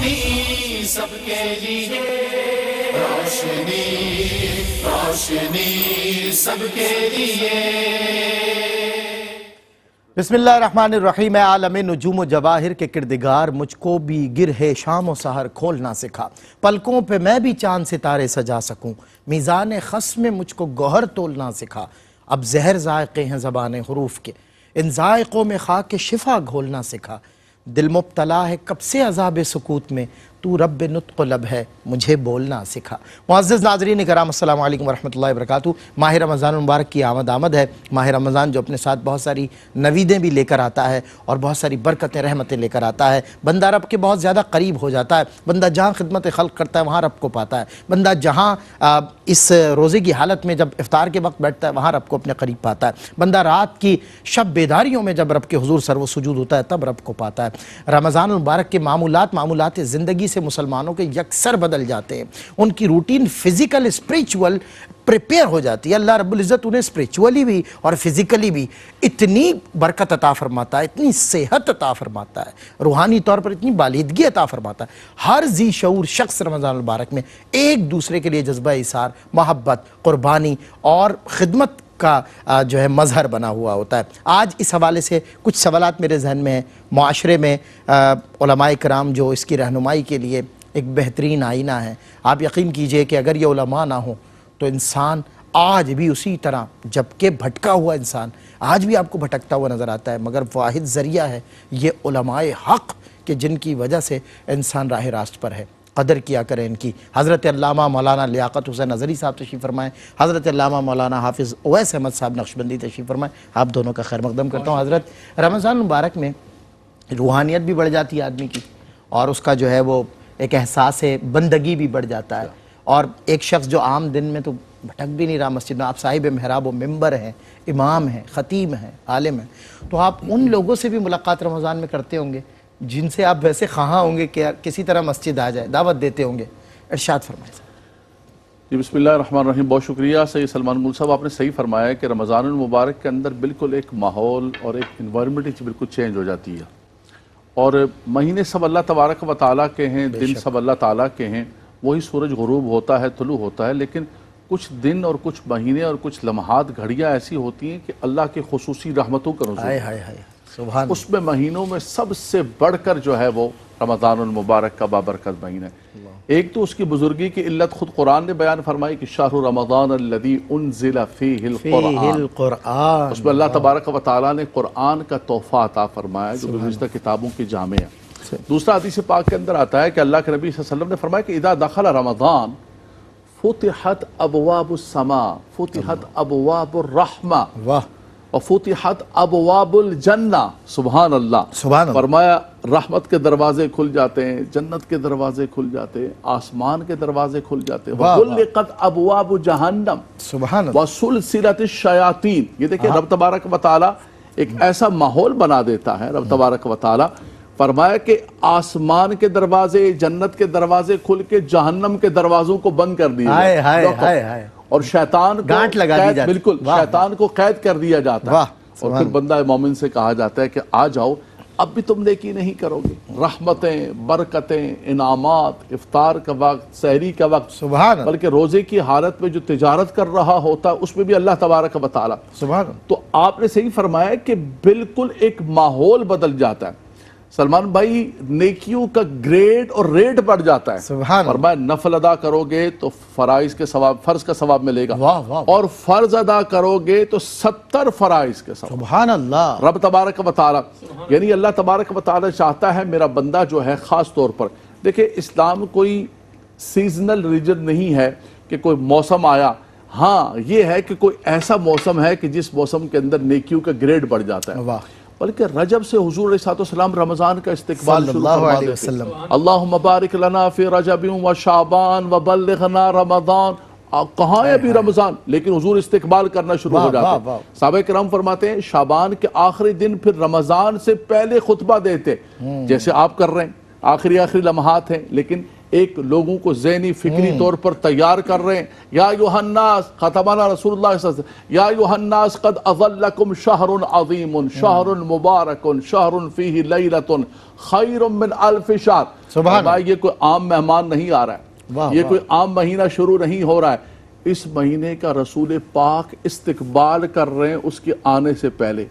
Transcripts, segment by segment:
روشنی سب کے لیے، روشنی روشنی سب کے لیے۔ بسم اللہ الرحمن الرحیم۔ اے عالم نجوم و جواہر کے کردگار، مجھ کو بھی گرہ شام و سحر کھولنا سکھا، پلکوں پہ میں بھی چاند ستارے سجا سکوں، میزان خس میں مجھ کو گوہر تولنا سکھا، اب زہر ذائقے ہیں زبان حروف کے، ان ذائقوں میں خاک شفا گھولنا سکھا، دل مبتلا ہے کب سے عذاب سکوت میں، تو رب نطق لب ہے مجھے بولنا سکھا۔ معزز ناظرین کرام، السلام علیکم ورحمۃ اللہ وبرکاتہ۔ ماہ رمضان المبارک کی آمد ہے۔ ماہ رمضان جو اپنے ساتھ بہت ساری نویدیں بھی لے کر آتا ہے اور بہت ساری برکتیں رحمتیں لے کر آتا ہے، بندہ رب کے بہت زیادہ قریب ہو جاتا ہے، بندہ جہاں خدمت خلق کرتا ہے وہاں رب کو پاتا ہے، بندہ جہاں اس روزے کی حالت میں جب افطار کے وقت بیٹھتا ہے وہاں رب کو اپنے قریب پاتا ہے، بندہ رات کی شب بیداریوں میں جب رب کے حضور سر و سجود ہوتا ہے تب رب کو پاتا ہے۔ رمضان المبارک کے معمولات زندگی سے مسلمانوں کے یکسر بدل جاتے ہیں، ان کی روٹین فزیکل اسپریچول پریپیئر ہو جاتی ہے۔ اللہ رب العزت انہیں اسپریچولی بھی اور فزیکلی بھی اتنی برکت عطا فرماتا ہے، اتنی صحت عطا فرماتا ہے، روحانی طور پر اتنی بالیدگی عطا فرماتا ہے۔ ہر ذی شعور شخص رمضان المبارک میں ایک دوسرے کے لیے جذبہ ایثار، محبت، قربانی اور خدمت کا جو ہے مظہر بنا ہوا ہوتا ہے۔ آج اس حوالے سے کچھ سوالات میرے ذہن میں ہیں۔ معاشرے میں علماء کرام جو اس کی رہنمائی کے لیے ایک بہترین آئینہ ہے، آپ یقین کیجئے کہ اگر یہ علماء نہ ہوں تو انسان آج بھی اسی طرح، جبکہ بھٹکا ہوا انسان آج بھی آپ کو بھٹکتا ہوا نظر آتا ہے، مگر واحد ذریعہ ہے یہ علماء حق کہ جن کی وجہ سے انسان راہ راست پر ہے۔ قدر کیا کریں ان کی۔ حضرت علامہ مولانا لیاقت حسین نظری صاحب تشریف فرمائیں، حضرت علامہ مولانا حافظ اویس احمد صاحب نقشبندی تشریف فرمائیں، آپ دونوں کا خیر مقدم کرتا ہوں۔ حضرت، رمضان مبارک میں روحانیت بھی بڑھ جاتی ہے آدمی کی، اور اس کا جو ہے وہ ایک احساس بندگی بھی بڑھ جاتا ہے، اور ایک شخص جو عام دن میں تو بھٹک بھی نہیں رہا مسجد میں، آپ صاحب محراب و ممبر ہیں، امام ہیں، خطیب ہیں، عالم ہیں، تو آپ ان لوگوں سے بھی ملاقات رمضان میں کرتے ہوں گے جن سے آپ ویسے خواہاں ہوں گے کہ کسی طرح مسجد آ جائے، دعوت دیتے ہوں گے، ارشاد فرمائیں۔ جی بسم اللہ الرحمن الرحیم۔ بہت شکریہ سید سلمان مول صاحب، آپ نے صحیح فرمایا ہے کہ رمضان المبارک کے اندر بالکل ایک ماحول اور ایک انوائرمنٹ بالکل چینج ہو جاتی ہے، اور مہینے سب اللہ تبارک و تعالیٰ کے ہیں، دن سب اللہ تعالیٰ کے ہیں، وہی سورج غروب ہوتا ہے، طلوع ہوتا ہے، لیکن کچھ دن اور کچھ مہینے اور کچھ لمحات، گھڑیاں ایسی ہوتی ہیں کہ اللہ کے خصوصی رحمتوں کا نزول ہے۔ سبحان اس میں مہینوں میں سب سے بڑھ کر جو ہے وہ رمضان المبارک کا بابرکت مہینہ ہے۔ ایک تو اس کی بزرگی کی علت خود قرآن نے بیان فرمائی کہ شہر رمضان الذی انزل فیہ القرآن، اس میں اللہ تبارک و تعالیٰ نے قرآن کا تحفہ عطا فرمایا جو گزشتہ کتابوں کی جامع ہے۔ دوسرا حدیث پاک کے اندر آتا ہے کہ اللہ کے نبی صلی اللہ علیہ وسلم نے فرمایا کہ اذا دخل رمضان فتحت ابواب السماء، فتحت ابواب الرحمہ، وفتحت ابواب الجنہ۔ سبحان اللہ، فرمایا رحمت کے دروازے کھل جاتے ہیں، جنت کے دروازے کھل جاتے ہیں، آسمان کے دروازے کھل جاتے ہیں، وغلقت ابواب جہنم وسلسلت الشیاطین۔ یہ دیکھیں رب تبارک و تعالیٰ ایک ایسا ماحول بنا دیتا ہے، رب تبارک و تعالیٰ فرمایا کہ آسمان کے دروازے، جنت کے دروازے کھل کے جہنم کے دروازوں کو بند کر دیے، اور شیطان کو قید، بالکل شیطان کو قید کر دیا جاتا ہے، اور پھر بندہ مومن سے کہا جاتا ہے کہ آ جاؤ، اب بھی تم نیکی نہیں کرو گے، رحمتیں، برکتیں، انعامات، افطار کا وقت، سحری کا وقت، بلکہ روزے کی حالت میں جو تجارت کر رہا ہوتا ہے اس میں بھی اللہ تبارک و تعالیٰ۔ تو آپ نے صحیح فرمایا کہ بالکل ایک ماحول بدل جاتا ہے۔ سلمان بھائی، نیکیوں کا گریڈ اور ریٹ بڑھ جاتا ہے۔ فرمایا نفل ادا کرو گے تو فرائض کے ثواب، فرض کا ثواب ملے گا، اور فرض ادا کرو گے تو 70 فرائض کے ثواب۔ سبحان اللہ۔ رب تبارک و تعالیٰ، یعنی اللہ تبارک و تعالیٰ چاہتا ہے میرا بندہ جو ہے خاص طور پر، دیکھیں اسلام کوئی سیزنل ریلیجن نہیں ہے کہ کوئی موسم آیا، ہاں یہ ہے کہ کوئی ایسا موسم ہے کہ جس موسم کے اندر نیکیوں کا گریڈ بڑھ جاتا ہے، بلکہ رجب سے حضور علیہ السلام رمضان کا استقبال شروع فرما دیتے ہیں۔ اللہم بارک لنا فی رجب و شعبان و بلغنا رمضان، کہاں ہے ابھی رمضان، لیکن حضور استقبال کرنا شروع ہو جاتے ہیں۔ صحابہ کرام فرماتے ہیں شعبان کے آخری دن پھر رمضان سے پہلے خطبہ دیتے، جیسے آپ کر رہے ہیں، آخری لمحات ہیں، لیکن ایک لوگوں کو ذہنی فکری طور پر تیار کر رہے ہیں. یا ایھا الناس، خطبنا رسول اللہ صلی اللہ علیہ وسلم، یا ایھا الناس قد اظلکم شہر عظیم شہر مبارک شہر فیہ لیلۃ خیر من الف شہر. سبحان اللہ. یہ کوئی عام مہمان نہیں آ رہا ہے، یہ کوئی عام مہینہ شروع نہیں ہو رہا ہے. اس مہینے کا رسول پاک استقبال کر رہے ہیں اس کے آنے سے پہلے.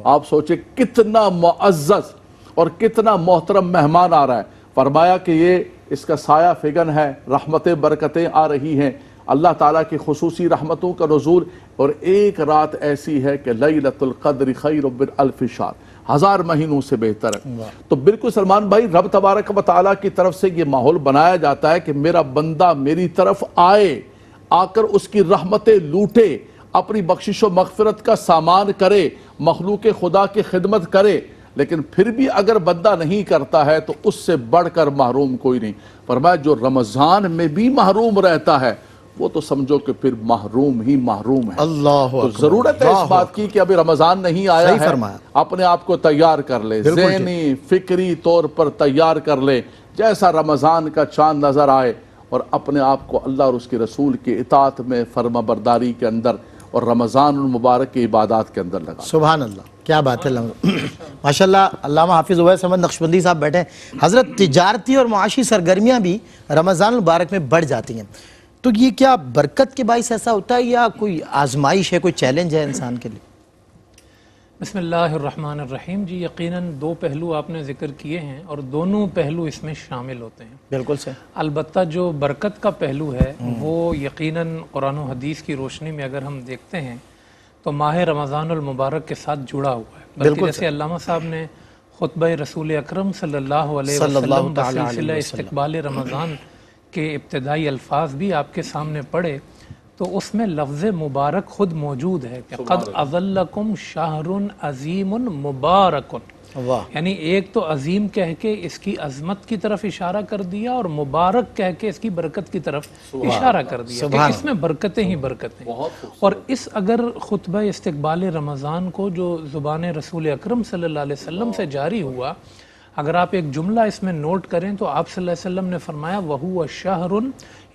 آپ سوچیں کتنا معزز اور کتنا محترم مہمان آ رہا ہے. فرمایا کہ یہ اس کا سایہ فگن ہے، رحمتیں برکتیں آ رہی ہیں، اللہ تعالیٰ کی خصوصی رحمتوں کا نزول. اور ایک رات ایسی ہے کہ لیلۃ القدر خیر من الف شہر، 1000 مہینوں سے بہتر ہے. تو بالکل سلمان بھائی، رب تبارک و تعالیٰ کی طرف سے یہ ماحول بنایا جاتا ہے کہ میرا بندہ میری طرف آئے، آ کر اس کی رحمتیں لوٹے، اپنی بخشش و مغفرت کا سامان کرے، مخلوق خدا کی خدمت کرے. لیکن پھر بھی اگر بندہ نہیں کرتا ہے تو اس سے بڑھ کر محروم کوئی نہیں. فرمایا جو رمضان میں بھی محروم رہتا ہے وہ تو سمجھو کہ پھر محروم ہی محروم ہے. اللہ تو اکبر. ضرورت ہے اس بات کی کہ ابھی رمضان نہیں آیا صحیح ہے، فرمایا. اپنے آپ کو تیار کر لے، ذہنی فکری طور پر تیار کر لے، جیسا رمضان کا چاند نظر آئے، اور اپنے آپ کو اللہ اور اس کے رسول کی اطاعت میں، فرما برداری کے اندر اور رمضان المبارک کی عبادات کے اندر لگا. سبحان اللہ، کیا بات ہے. ماشاءاللہ علامہ حافظ اویس احمد نقشبندی صاحب بیٹھے ہیں. حضرت تجارتی اور معاشی سرگرمیاں بھی رمضان المبارک میں بڑھ جاتی ہیں، تو یہ کیا برکت کے باعث ایسا ہوتا ہے یا کوئی آزمائش ہے، کوئی چیلنج ہے انسان کے لیے؟ بسم اللہ الرحمن الرحیم. جی یقیناً 2 پہلو آپ نے ذکر کیے ہیں اور دونوں پہلو اس میں شامل ہوتے ہیں. بالکل سے. البتہ جو برکت کا پہلو ہے وہ یقیناً قرآن و حدیث کی روشنی میں اگر ہم دیکھتے ہیں تو ماہ رمضان المبارک کے ساتھ جڑا ہوا ہے. بلکہ جیسے علامہ صاحب نے خطبہ رسول اکرم صلی اللہ علیہ وسلم بسلسلہ استقبال رمضان کے ابتدائی الفاظ بھی آپ کے سامنے پڑھے تو اس میں لفظ مبارک خود موجود ہے کہ قد اظلکم شہر عظیم مبارک. واہ. یعنی ایک تو عظیم کہہ کے اس کی عظمت کی طرف اشارہ کر دیا اور مبارک کہہ کے اس کی برکت کی طرف اشارہ کر دیا کہ اس میں برکتیں ہی برکتیں. اور اس اگر خطبہ استقبال رمضان کو جو زبان رسول اکرم صلی اللہ علیہ وسلم سے جاری ہوا، اگر آپ ایک جملہ اس میں نوٹ کریں تو آپ صلی اللہ علیہ وسلم نے فرمایا وَهُوَ شَهْرٌ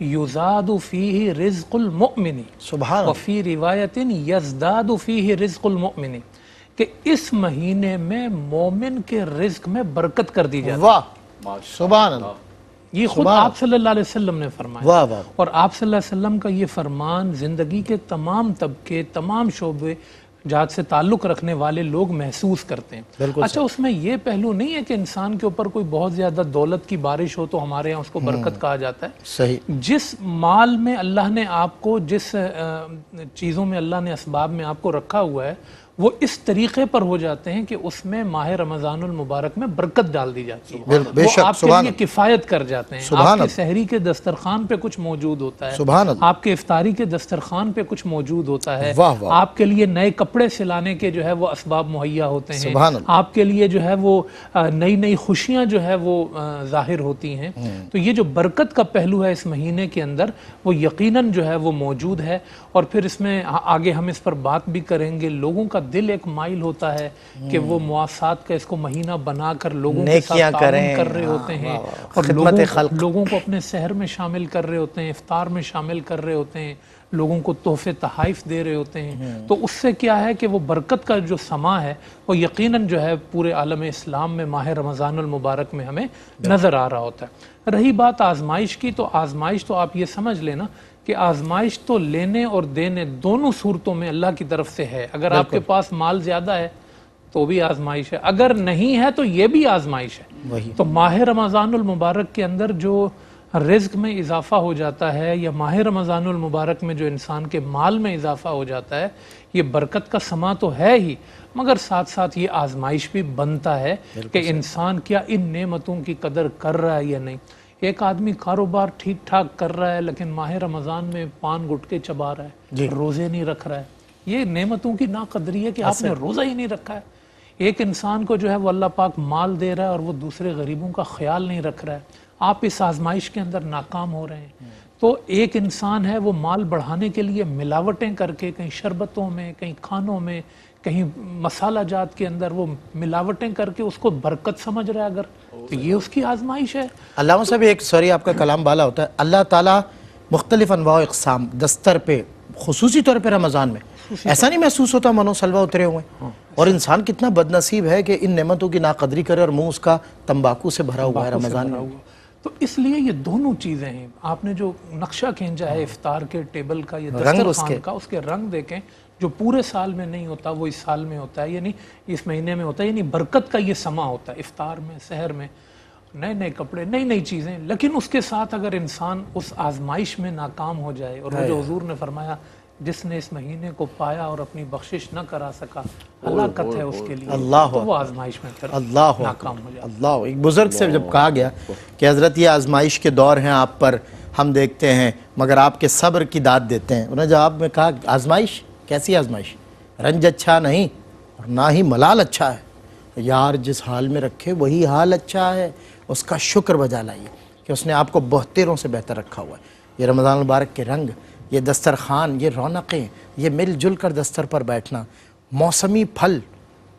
يُزَادُ فِيهِ رِزْقُ الْمُؤْمِنِ سبحان اللہ. وَفِي رِوَایَةٍ يَزْدَادُ فِيهِ رِزْقُ الْمُؤْمِنِ، کہ اس مہینے میں مومن کے رزق میں برکت کر دی جاتی ہے. واہ. سبحان اللہ. یہ خود آپ صلی اللہ علیہ وسلم نے فرمایا. واہ واہ. اور آپ صلی اللہ علیہ وسلم کا یہ فرمان زندگی کے تمام طبقے، تمام شعبے جات سے تعلق رکھنے والے لوگ محسوس کرتے ہیں. اچھا اس میں یہ پہلو نہیں ہے کہ انسان کے اوپر کوئی بہت زیادہ دولت کی بارش ہو تو ہمارے ہاں اس کو برکت کہا جاتا ہے. صحیح. جس مال میں اللہ نے آپ کو، جس چیزوں میں اللہ نے اسباب میں آپ کو رکھا ہوا ہے، وہ اس طریقے پر ہو جاتے ہیں کہ اس میں ماہ رمضان المبارک میں برکت ڈال دی جاتی ہے. وہ آپ کے لیے کفایت کر جاتے ہیں. آپ کے سحری کے دسترخوان پہ کچھ موجود ہوتا ہے، آپ کے افطاری کے دسترخوان پہ کچھ موجود ہوتا ہے، آپ کے لیے نئے کپڑے سلانے کے جو ہے وہ اسباب مہیا ہوتے ہیں، آپ کے لیے جو ہے وہ نئی نئی خوشیاں جو ہے وہ ظاہر ہوتی ہیں. تو یہ جو برکت کا پہلو ہے اس مہینے کے اندر وہ یقیناً جو ہے وہ موجود ہے. اور پھر اس میں آگے ہم اس پر بات بھی کریں گے. لوگوں کا دل ایک مائل ہوتا ہے کہ وہ مواسات کا اس کو مہینہ بنا کر لوگوں کے ساتھ تعاون کر رہے ہوتے ہیں اور لوگوں کو اپنے سحر میں شامل کر رہے ہوتے ہیں، افطار میں شامل کر رہے ہوتے ہیں، لوگوں کو تحفے تحائف دے رہے ہوتے ہیں. تو اس سے کیا ہے کہ وہ برکت کا جو سما ہے وہ یقیناً جو ہے پورے عالم اسلام میں ماہ رمضان المبارک میں ہمیں نظر آ رہا ہوتا ہے. رہی بات آزمائش کی، تو آزمائش تو آپ یہ سمجھ لینا کہ آزمائش تو لینے اور دینے دونوں صورتوں میں اللہ کی طرف سے ہے. اگر آپ کے پاس مال زیادہ ہے تو بھی آزمائش ہے، اگر نہیں ہے تو یہ بھی آزمائش ہے. تو ماہ رمضان المبارک کے اندر جو رزق میں اضافہ ہو جاتا ہے یا ماہ رمضان المبارک میں جو انسان کے مال میں اضافہ ہو جاتا ہے، یہ برکت کا سما تو ہے ہی، مگر ساتھ ساتھ یہ آزمائش بھی بنتا ہے کہ انسان کیا ان نعمتوں کی قدر کر رہا ہے یا نہیں. ایک آدمی کاروبار ٹھیک ٹھاک کر رہا ہے لیکن ماہ رمضان میں پان گٹکے چبا رہا ہے، روزے نہیں رکھ رہا ہے. یہ نعمتوں کی ناقدری ہے کہ آپ نے روزہ ہی نہیں رکھا ہے. ایک انسان کو جو ہے وہ اللہ پاک مال دے رہا ہے اور وہ دوسرے غریبوں کا خیال نہیں رکھ رہا ہے. آپ اس آزمائش کے اندر ناکام ہو رہے ہیں. تو ایک انسان ہے وہ مال بڑھانے کے لیے ملاوٹیں کر کے کہیں شربتوں میں، کہیں کھانوں میں، کہیں مسالہ جات کے اندر وہ ملاوٹیں کر کے اس کو برکت سمجھ رہا ہے اگر، تو یہ اس کی آزمائش ہے۔ علامہ صاحب ایک سوری آپ کا کلام بالا ہوتا ہے، اللہ تعالیٰ مختلف انواع و اقسام دستر پہ خصوصی طور پہ رمضان میں ایسا نہیں محسوس ہوتا منو سلوہ اترے ہوئے ہیں، اور انسان کتنا بد نصیب ہے کہ ان نعمتوں کی ناقدری کرے اور منہ اس کا تمباکو سے بھرا ہوا ہے رمضان میں۔ تو اس لیے یہ دونوں چیزیں ہیں، آپ نے جو نقشہ کھینچا ہے افطار کے ٹیبل کا، یہ دسترخوان کا، اس کے رنگ دیکھیں، جو پورے سال میں نہیں ہوتا وہ اس سال میں ہوتا ہے، یعنی اس مہینے میں ہوتا ہے، یعنی برکت کا یہ سما ہوتا ہے، افطار میں، سحر میں، نئے نئے کپڑے، نئی نئی چیزیں۔ لیکن اس کے ساتھ اگر انسان اس آزمائش میں ناکام ہو جائے، اور وہ جو حضور نے فرمایا جس نے اس مہینے کو پایا اور اپنی بخشش نہ کرا سکا، ہلاکت ہے اس کے لیے، تو وہ آزمائش میں پھر ناکام ہو جائے۔ اللہ، ایک بزرگ سے جب کہا گیا کہ حضرت یہ آزمائش کے دور ہیں آپ پر ہم دیکھتے ہیں مگر آپ کے صبر کی داد دیتے ہیں، انہوں نے جواب میں کہا آزمائش کیسی آزمائش؟ رنج اچھا نہیں اور نہ ہی ملال اچھا ہے، یار جس حال میں رکھے وہی حال اچھا ہے، اس کا شکر بجا لائیے کہ اس نے آپ کو بہتروں سے بہتر رکھا ہوا ہے۔ یہ رمضان المبارک کے رنگ، یہ دسترخوان، یہ رونقیں، یہ مل جل کر دستر پر بیٹھنا، موسمی پھل،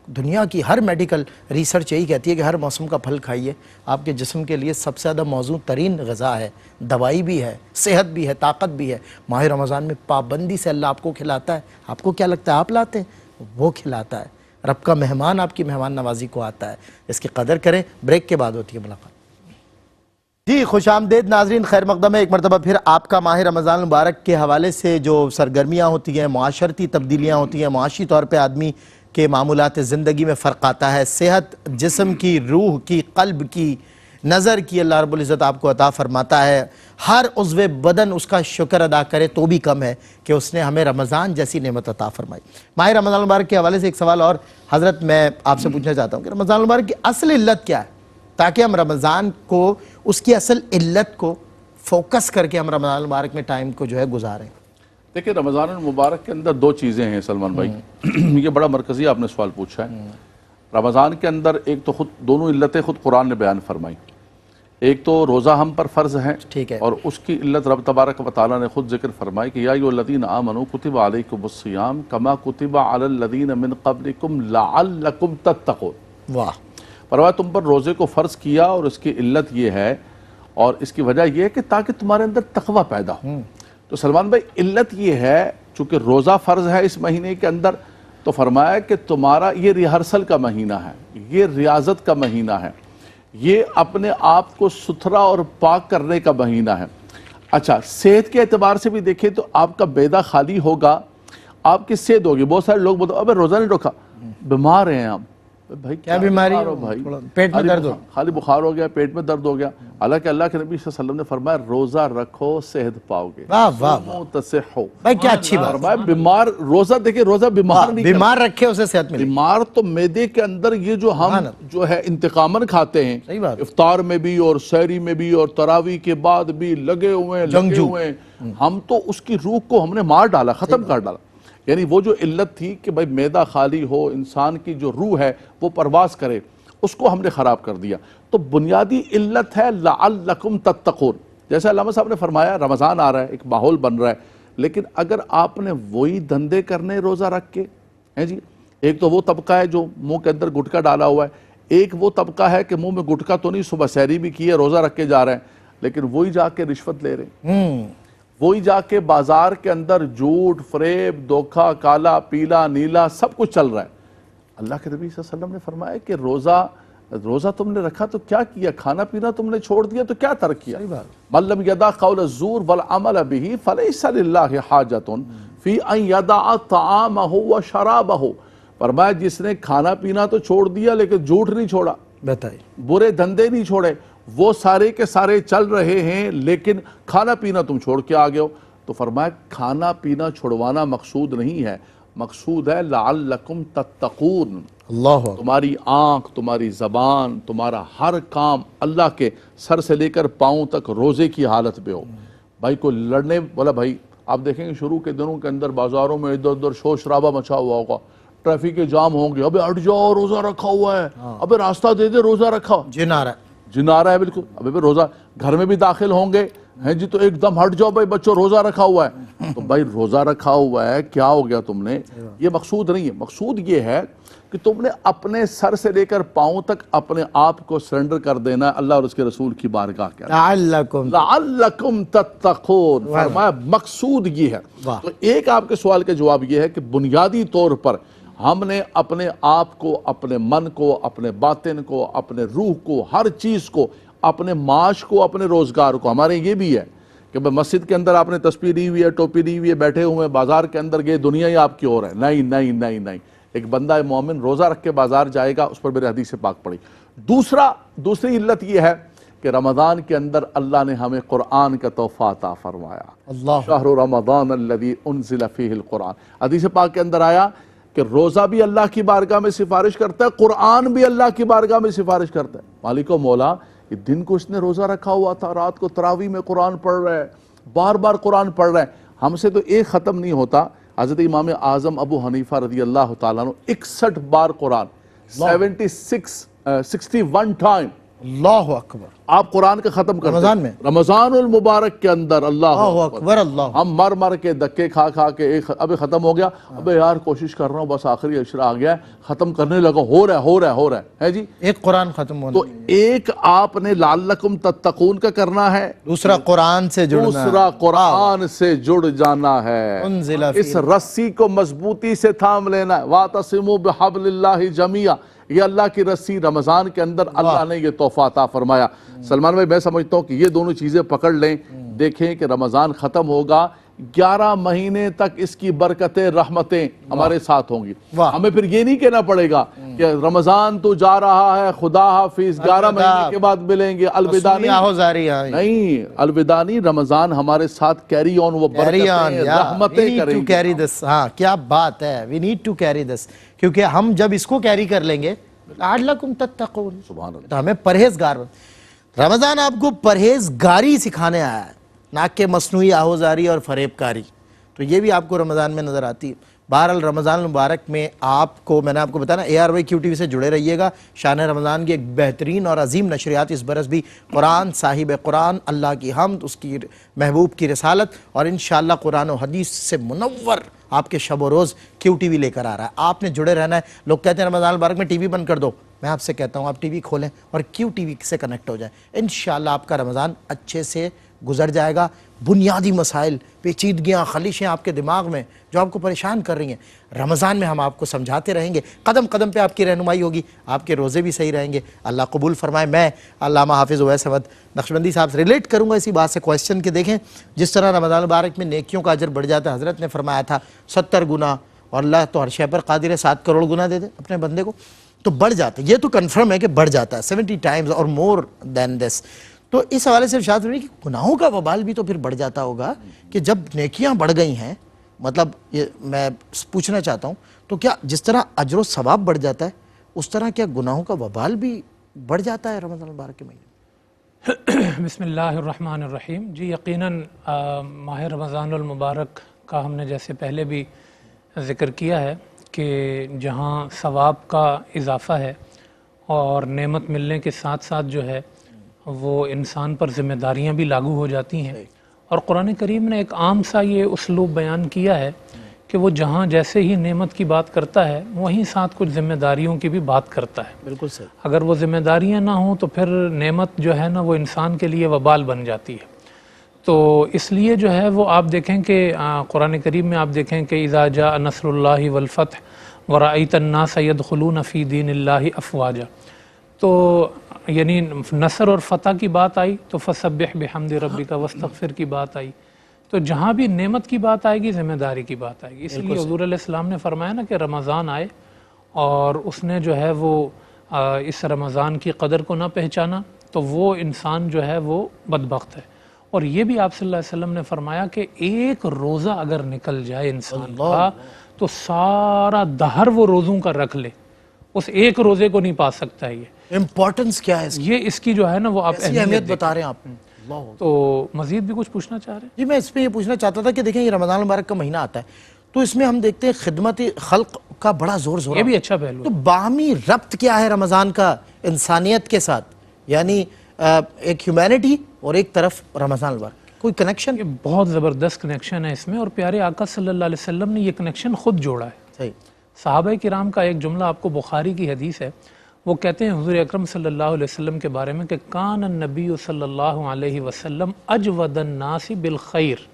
دنیا کی ہر میڈیکل ریسرچ یہی کہتی ہے کہ ہر موسم کا پھل کھائیے، آپ کے جسم کے لیے سب سے زیادہ موزوں ترین غذا ہے، دوائی بھی ہے، صحت بھی ہے، طاقت بھی ہے۔ ماہ رمضان میں پابندی سے اللہ آپ کو کھلاتا ہے، آپ کو کیا لگتا ہے آپ لاتے ہیں؟ وہ کھلاتا ہے، رب کا مہمان آپ کی مہمان نوازی کو آتا ہے، اس کی قدر کریں۔ بریک کے بعد ہوتی ہے ملاقات۔ جی خوش آمدید ناظرین، خیر مقدم ہے ایک مرتبہ پھر آپ کا ماہ رمضان مبارک کے حوالے سے جو سرگرمیاں ہوتی ہیں، معاشرتی تبدیلیاں ہوتی ہیں، معاشی طور پہ آدمی کے معمولات زندگی میں فرق آتا ہے، صحت جسم کی، روح کی، قلب کی، نظر کی اللہ رب العزت آپ کو عطا فرماتا ہے۔ ہر عضو بدن اس کا شکر ادا کرے تو بھی کم ہے کہ اس نے ہمیں رمضان جیسی نعمت عطا فرمائی۔ ماہ رمضان مبارک کے حوالے سے ایک سوال اور حضرت میں آپ سے پوچھنا چاہتا ہوں کہ رمضان مبارک کی اصل علت کیا ہے، تاکہ ہم رمضان کو اس کی اصل علت کو فوکس کر کے ہم رمضان مبارک میں ٹائم کو جو ہے گزاریں۔ دیکھیں رمضان المبارک کے اندر دو چیزیں ہیں سلمان بھائی، یہ بڑا مرکزی آپ نے سوال پوچھا ہے۔ رمضان کے اندر ایک تو خود دونوں علتیں خود قرآن نے بیان فرمائی، ایک تو روزہ ہم پر فرض ہے، ٹھیک ہے، اور اس کی علت رب تبارک و تعالیٰ نے خود ذکر فرمائی کہ یا ایھا الذین آمنوا کتب علیکم الصیام کما کتب علی الذین من قبلکم لعلکم تتقون۔ واہ، فرمایا تم پر روزے کو فرض کیا، اور اس کی علت یہ ہے اور اس کی وجہ یہ ہے کہ تاکہ تمہارے اندر تقوی پیدا ہو۔ تو سلمان بھائی علت یہ ہے چونکہ روزہ فرض ہے اس مہینے کے اندر، تو فرمایا کہ تمہارا یہ ریہرسل کا مہینہ ہے، یہ ریاضت کا مہینہ ہے، یہ اپنے آپ کو ستھرا اور پاک کرنے کا مہینہ ہے۔ اچھا صحت کے اعتبار سے بھی دیکھیں تو آپ کا بیدا خالی ہوگا، آپ کی صحت ہوگی۔ بہت سارے لوگ بولتے ہیں ابے روزہ نہیں رکھا، بیمار ہیں ہم۔ بھائی کیا بیماری ہو بھائی؟ پیٹ میں درد ہو، خالی بخار ہو گیا، پیٹ میں درد ہو گیا، حالانکہ اللہ کے نبی صلی اللہ علیہ وسلم نے فرمایا روزہ رکھو صحت پاؤ گے، واہ واہ واہ، تصحو۔ بھائی کیا اچھی بات، فرمایا بیمار روزہ، دیکھیں روزہ بیمار نہیں بیمار رکھے اسے صحت ملے۔ بیمار تو معدے کے اندر یہ جو ہم جو ہے انتقاماً کھاتے ہیں، صحیح بات، افطار میں بھی اور سحری میں بھی اور تراویح کے بعد بھی لگے ہوئے ہیں، ہم تو اس کی روح کو ہم نے مار ڈالا، ختم کر ڈالا۔ یعنی وہ جو علت تھی کہ بھائی معدہ خالی ہو، انسان کی جو روح ہے وہ پرواز کرے، اس کو ہم نے خراب کر دیا۔ تو بنیادی علت ہے لعلکم تتقون۔ جیسے علامہ صاحب نے فرمایا رمضان آ رہا ہے، ایک ماحول بن رہا ہے، لیکن اگر آپ نے وہی دھندے کرنے روزہ رکھ کے ہیں جی، ایک تو وہ طبقہ ہے جو منہ کے اندر گٹکا ڈالا ہوا ہے، ایک وہ طبقہ ہے کہ منہ میں گٹکا تو نہیں، صبح سحری بھی کی ہے، روزہ رکھ کے جا رہے ہیں، لیکن وہی جا کے رشوت لے رہے ہیں، وہی جا کے بازار کے اندر جھوٹ، فریب، دھوکہ، کالا، پیلا، نیلا سب کچھ چل رہا ہے۔ اللہ کے نبی صلی اللہ علیہ وسلم نے فرمایا کہ روزہ تم نے رکھا تو کیا کیا، کھانا پینا تم نے چھوڑ دیا تو کیا ترک کیا۔ من لم یدع قول الزور والعمل به فلیس للہ حاجۃ فی ان یدع طعامہ وشرابہ۔ فرمایا جس نے کھانا پینا تو چھوڑ دیا لیکن جھوٹ نہیں چھوڑا، بتائیے، برے دھندے نہیں چھوڑے، وہ سارے کے سارے چل رہے ہیں لیکن کھانا پینا تم چھوڑ کے آگے ہو۔ تو فرمایا کھانا پینا چھوڑوانا مقصود نہیں ہے، مقصود ہے لعلکم تتقون۔ اللہ، تمہاری آنکھ، تمہاری زبان، تمہارا ہر کام اللہ کے سر سے لے کر پاؤں تک روزے کی حالت پہ ہو۔ بھائی کو لڑنے بولا، بھائی آپ دیکھیں گے شروع کے دنوں کے اندر بازاروں میں ادھر ادھر شور شرابہ مچا ہوا ہوگا، ٹریفک کے جام ہوں گے، ابے ہٹ جاؤ روزہ رکھا ہوا ہے، ابے راستہ دے دے روزہ رکھا، جن آ رہا ہے، جن آ رہا ہے، بالکل ابے روزہ، گھر میں بھی داخل ہوں گے ہیں جی تو ایک دم ہٹ جاؤ بھائی بچوں روزہ رکھا ہوا ہے، تو بھائی روزہ رکھا ہوا ہے کیا ہو گیا تم نے، یہ مقصود نہیں ہے. مقصود یہ ہے کہ تم نے اپنے سر سے لے کر پاؤں تک اپنے آپ کو سرنڈر کر دینا ہے اللہ اور اس کے رسول کی بارگاہ کے اندر. لعلکم تتقون، فرمایا مقصود یہ ہے. تو ایک آپ کے سوال کا جواب یہ ہے کہ بنیادی طور پر ہم نے اپنے آپ کو، اپنے من کو، اپنے باطن کو، اپنے روح کو، ہر چیز کو، اپنے معاش کو، اپنے روزگار کو، ہمارے یہ بھی ہے کہ مسجد کے اندر آپ نے تسبیح لی ہوئی ہے، ٹوپی لی ہوئی ہے، بیٹھے ہوئے ہیں، بازار کے اندر گئے، دنیا ہی آپ کی اور ہے. نہیں نہیں نہیں نہیں، ایک بندہ مومن روزہ رکھ کے بازار جائے گا، اس پر میرے حدیث پاک پڑھی. دوسری علت یہ ہے کہ رمضان کے اندر اللہ نے ہمیں قرآن کا تحفہ عطا فرمایا. شہر رمضان الذی انزل فیہ القرآن، حدیث پاک کے اندر آیا کہ روزہ بھی اللہ کی بارگاہ میں سفارش کرتا ہے، قرآن بھی اللہ کی بارگاہ میں سفارش کرتا ہے. مالک و مولا، دن کو اس نے روزہ رکھا ہوا تھا، رات کو تراویح میں قرآن پڑھ رہا ہے، بار بار قرآن پڑھ رہا ہے. ہم سے تو ایک ختم نہیں ہوتا. حضرت امام اعظم ابو حنیفہ رضی اللہ تعالیٰ عنہ 61 بار قرآن، 61 ٹائم اللہ اکبر آپ قرآن کا ختم کرتے رمضان میں، رمضان المبارک کے اندر. اللہ اکبر اللہ. ہم مر مر کے دکے کھا کھا کے ابھی ختم ہو گیا، ابے یار کوشش کر رہا ہوں بس آخری عشرہ آ گیا ہے، ختم کرنے لگا، ہو رہا ہے جی. ایک قرآن ختم ہونا، تو ایک آپ نے لعلکم تتقون کا کرنا ہے، دوسرا قرآن سے جڑنا، دوسرا قرآن سے جڑ جانا ہے، انزل اس رسی کو مضبوطی سے تھام لینا ہے. وَاعْتَصِمُوا بِحَبْلِ اللَّهِ جَمِيعًا، یہ اللہ کی رسی رمضان کے اندر اللہ نے یہ تحفہ عطا فرمایا. سلمان بھائی میں سمجھتا ہوں کہ یہ دونوں چیزیں پکڑ لیں، دیکھیں کہ رمضان ختم ہوگا، 11 مہینے تک اس کی برکتیں رحمتیں ہمارے ساتھ ہوں گی. ہمیں پھر یہ نہیں کہنا پڑے گا کہ رمضان تو جا رہا ہے، خدا حافظ، 11 مہینے کے بعد ملیں گے، الوداع نہیں، الوداع نہیں، رمضان ہمارے ساتھ کیری آن، وہ برکتیں رحمتیں کریں گے. ہاں کیا بات ہے، we need to carry this, کیونکہ ہم جب اس کو کیری کر لیں گے لعلکم تتقون، سبحان اللہ. تو ہمیں پرہیزگار، رمضان آپ کو پرہیزگاری سکھانے آیا ہے، نہ کہ مصنوعی آہوزاری اور فریب کاری. تو یہ بھی آپ کو رمضان میں نظر آتی ہے. بہرحال رمضان المبارک میں آپ کو، میں نے آپ کو بتایا نا، ARY QTV سے جڑے رہیے گا. شان رمضان کی ایک بہترین اور عظیم نشریات اس برس بھی قرآن، صاحب قرآن، اللہ کی حمد، اس کی محبوب کی رسالت، اور انشاءاللہ قرآن و حدیث سے منور آپ کے شب و روز QTV لے کر آ رہا ہے. آپ نے جڑے رہنا ہے. لوگ کہتے ہیں رمضان المبارک میں TV بند کر دو، میں آپ سے کہتا ہوں آپ TV کھولیں اور QTV سے کنیکٹ ہو جائیں. انشاءاللہ آپ کا رمضان اچھے سے گزر جائے گا. بنیادی مسائل، پیچیدگیاں، خلیشیں آپ کے دماغ میں جو آپ کو پریشان کر رہی ہیں، رمضان میں ہم آپ کو سمجھاتے رہیں گے، قدم قدم پہ آپ کی رہنمائی ہوگی، آپ کے روزے بھی صحیح رہیں گے. اللہ قبول فرمائے. میں علامہ حافظ اویس احمد نقشبندی صاحب سے ریلیٹ کروں گا اسی بات سے کویسچن کے. دیکھیں جس طرح رمضان مبارک میں نیکیوں کا اجر بڑھ جاتا ہے، حضرت نے فرمایا تھا 70 گنا، اور اللہ تو ہر شے پر قادر ہے، 7 کروڑ گنا دے دے اپنے بندے کو، تو بڑھ جاتا ہے. یہ تو کنفرم ہے کہ بڑھ جاتا ہے 70 ٹائمز اور مور دین دس. تو اس حوالے سے ارشاد فرمائے کہ گناہوں کا وبال بھی تو پھر بڑھ جاتا ہوگا کہ جب نیکیاں بڑھ گئی ہیں. مطلب یہ میں پوچھنا چاہتا ہوں، تو کیا جس طرح اجر و ثواب بڑھ جاتا ہے اس طرح کیا گناہوں کا وبال بھی بڑھ جاتا ہے رمضان المبارک کے مہینے؟ بسم اللہ الرحمن الرحیم. جی یقیناً ماہ رمضان المبارک کا ہم نے جیسے پہلے بھی ذکر کیا ہے کہ جہاں ثواب کا اضافہ ہے اور نعمت ملنے کے ساتھ ساتھ جو ہے وہ انسان پر ذمہ داریاں بھی لاگو ہو جاتی ہیں. اور قرآن کریم نے ایک عام سا یہ اسلوب بیان کیا ہے کہ وہ جہاں جیسے ہی نعمت کی بات کرتا ہے وہیں ساتھ کچھ ذمہ داریوں کی بھی بات کرتا ہے. بالکل صحیح. اگر وہ ذمہ داریاں نہ ہوں تو پھر نعمت جو ہے نا وہ انسان کے لیے وبال بن جاتی ہے. تو اس لیے جو ہے وہ آپ دیکھیں کہ قرآن کریم میں آپ دیکھیں کہ اذا جاء نصر اللہ والفتح ورأیت الناس يدخلون فی دین اللہ افواجا، تو یعنی نصر اور فتح کی بات آئی تو فسبح بحمد ربک واستغفر کی بات آئی. تو جہاں بھی نعمت کی بات آئے گی ذمہ داری کی بات آئے گی. اس لیے حضور علیہ السلام نے فرمایا نا کہ رمضان آئے اور اس نے جو ہے وہ اس رمضان کی قدر کو نہ پہچانا تو وہ انسان جو ہے وہ بدبخت ہے. اور یہ بھی آپ صلی اللہ علیہ وسلم نے فرمایا کہ ایک روزہ اگر نکل جائے انسان کا تو سارا دہر وہ روزوں کا رکھ لے، اس ایک روزے کو نہیں پا سکتا ہے. یہ امپورٹنس کیا ہے یہ اس کی جو ہے نا وہ آپ اہمیت بتا رہے ہیں آپ. تو مزید بھی کچھ پوچھنا چاہ رہے ہیں؟ جی میں اس پہ یہ پوچھنا چاہتا تھا کہ دیکھیں یہ رمضان المبارک کا مہینہ آتا ہے تو اس میں ہم دیکھتے ہیں خدمت خلق کا بڑا زور ہے. یہ بھی اچھا پہلو. تو باہمی ربط کیا ہے رمضان کا انسانیت کے ساتھ، یعنی ایک ہیومینٹی اور ایک طرف رمضان المبارک؟ کوئی کنیکشن؟ یہ بہت زبردست کنیکشن ہے اس میں، اور پیارے آقا صلی اللہ علیہ وسلم نے یہ کنیکشن خود جوڑا ہے۔ صحیح۔ صحابہ کرام کا ایک جملہ آپ کو بخاری کی حدیث ہے، وہ کہتے ہیں حضور اکرم صلی اللہ علیہ وسلم کے بارے میں کہ کان النبی صلی اللہ علیہ وسلم اجود الناس بالخیر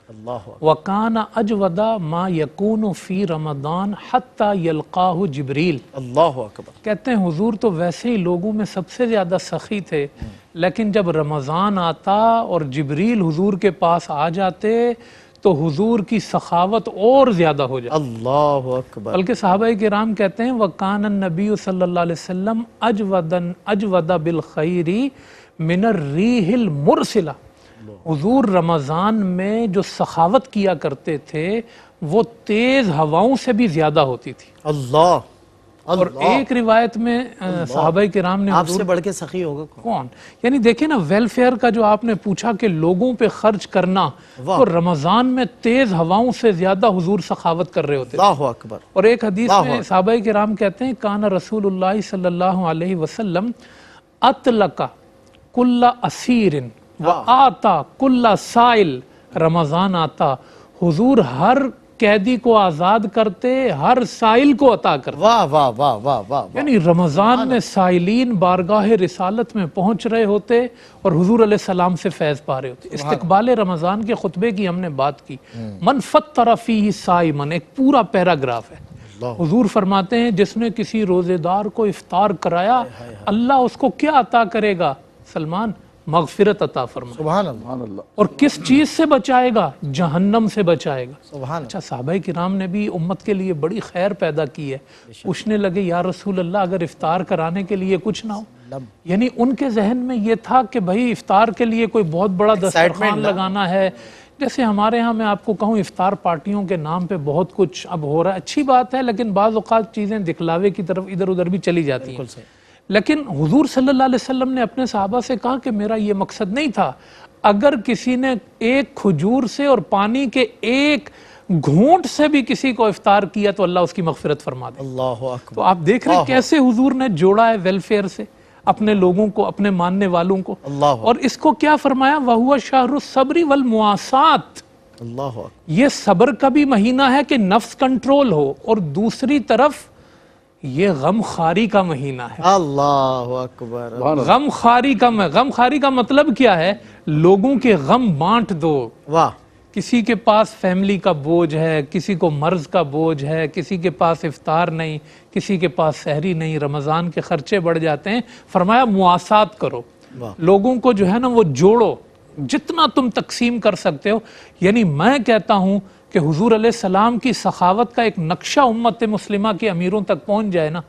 اللہ وکان اجود ما یکون فی رمضان حتی یلقاہ جبریل۔ اللہ اکبر۔ کہتے ہیں حضور تو ویسے ہی لوگوں میں سب سے زیادہ سخی تھے، لیکن جب رمضان آتا اور جبریل حضور کے پاس آ جاتے تو حضور کی سخاوت اور زیادہ ہو جاتی۔ اللہ اکبر۔ بلکہ صحابہ کرام کہتے ہیں وَقَانَ النَّبِيُّ صلی اللہ علیہ وسلم اجود بالخیر من الریح المرسلہ۔ حضور رمضان میں جو سخاوت کیا کرتے تھے وہ تیز ہواؤں سے بھی زیادہ ہوتی تھی۔ اللہ اور ایک روایت میں صحابہ کرام نے آپ سے بڑھ کے سخی ہوگا کون، یعنی دیکھیں نا ویلفیئر کا جو آپ نے پوچھا کہ لوگوں پہ خرچ کرنا، تو رمضان میں تیز ہواؤں سے زیادہ حضور سخاوت کر رہے ہوتے تھے۔ اللہ اکبر۔ اور ایک حدیث میں صحابہ کرام کہتے ہیں کان رسول اللہ صلی اللہ علیہ وسلم اطلق کل اسیر وآتا کل سائل۔ رمضان آتا حضور ہر قیدی کو آزاد کرتے، ہر سائل کو عطا کرتے۔ واہ واہ واہ واہ واہ۔ یعنی رمضان میں سائلین بارگاہ رسالت میں پہنچ رہے ہوتے اور حضور علیہ السلام سے فیض پا رہے ہوتے۔ استقبال رمضان کے خطبے کی ہم نے بات کی، من فطر فیہ صائمن، ایک پورا پیراگراف ہے۔ حضور فرماتے ہیں جس نے کسی روزے دار کو افطار کرایا اللہ اس کو کیا عطا کرے گا سلمان؟ مغفرت عطا فرمائے۔ سبحان اللہ۔ اور کس چیز سے بچائے گا؟ جہنم سے بچائے گا۔ سبحان اچھا صحابہ کرام نے بھی امت کے لیے بڑی خیر پیدا کی ہے۔ پوچھنے لگے یا رسول اللہ اگر افطار کرانے کے لیے کچھ نہ ہو، یعنی ان کے ذہن میں یہ تھا کہ بھائی افطار کے لیے کوئی بہت بڑا دسترخوان لگانا ہے۔ جیسے ہمارے ہاں میں آپ کو کہوں افطار پارٹیوں کے نام پہ بہت کچھ اب ہو رہا ہے، اچھی بات ہے، لیکن بعض اوقات چیزیں دکھلاوے کی طرف ادھر ادھر بھی چلی جاتی ہیں۔ لیکن حضور صلی اللہ علیہ وسلم نے اپنے صحابہ سے کہا کہ میرا یہ مقصد نہیں تھا، اگر کسی نے ایک کھجور سے اور پانی کے ایک گھونٹ سے بھی کسی کو افطار کیا تو اللہ اس کی مغفرت فرما دے۔ اللہ اکبر۔ تو آپ دیکھ رہے ہیں کیسے حضور نے جوڑا ہے ویلفیئر سے اپنے لوگوں کو، اپنے ماننے والوں کو۔ اللہ اور اس کو کیا فرمایا؟ وَهُوَ شَهْرُ الصَّبْرِ وَالْمُوَاسَاةِ۔ اللہ یہ صبر کا بھی مہینہ ہے کہ نفس کنٹرول ہو، اور دوسری طرف یہ غم خاری کا مہینہ ہے۔ اللہ اکبر۔ غم خاری کا مطلب کیا ہے؟ لوگوں کے غم بانٹ دو۔ واہ۔ کسی کے پاس فیملی کا بوجھ ہے، کسی کو مرض کا بوجھ ہے، کسی کے پاس افطار نہیں، کسی کے پاس سحری نہیں، رمضان کے خرچے بڑھ جاتے ہیں، فرمایا مواسات کرو، لوگوں کو جو ہے نا وہ جوڑو، جتنا تم تقسیم کر سکتے ہو۔ یعنی میں کہتا ہوں کہ حضور علیہ السلام کی سخاوت کا ایک نقشہ امت مسلمہ کے امیروں تک پہنچ جائے نا،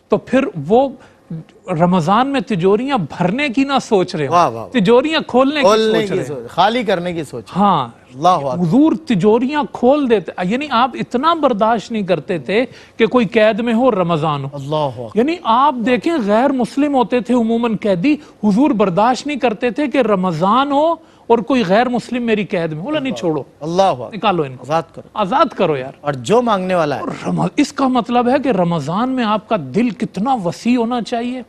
تو پھر وہ رمضان میں تجوریاں بھرنے کی نہ سوچ رہے ہو، تجوریاں کھولنے کی سوچ رہے ہیں، خالی کرنے کی سوچ۔ ہاں حضور تجوریاں کھول دیتے، یعنی آپ اتنا برداشت نہیں کرتے تھے کہ کوئی قید میں ہو رمضان ہو۔ اللہ یعنی آپ دیکھیں غیر مسلم ہوتے تھے عموماً قیدی، حضور برداشت نہیں کرتے تھے کہ رمضان ہو اور کوئی غیر مسلم میری قید میں، بولا نہیں چھوڑو، اللہ نکالو ان کو، آزاد کرو، آزاد کرو یار۔ اور جو مانگنے والا ہے۔ اس کا مطلب ہے کہ رمضان میں آپ کا دل کتنا وسیع ہونا چاہیے،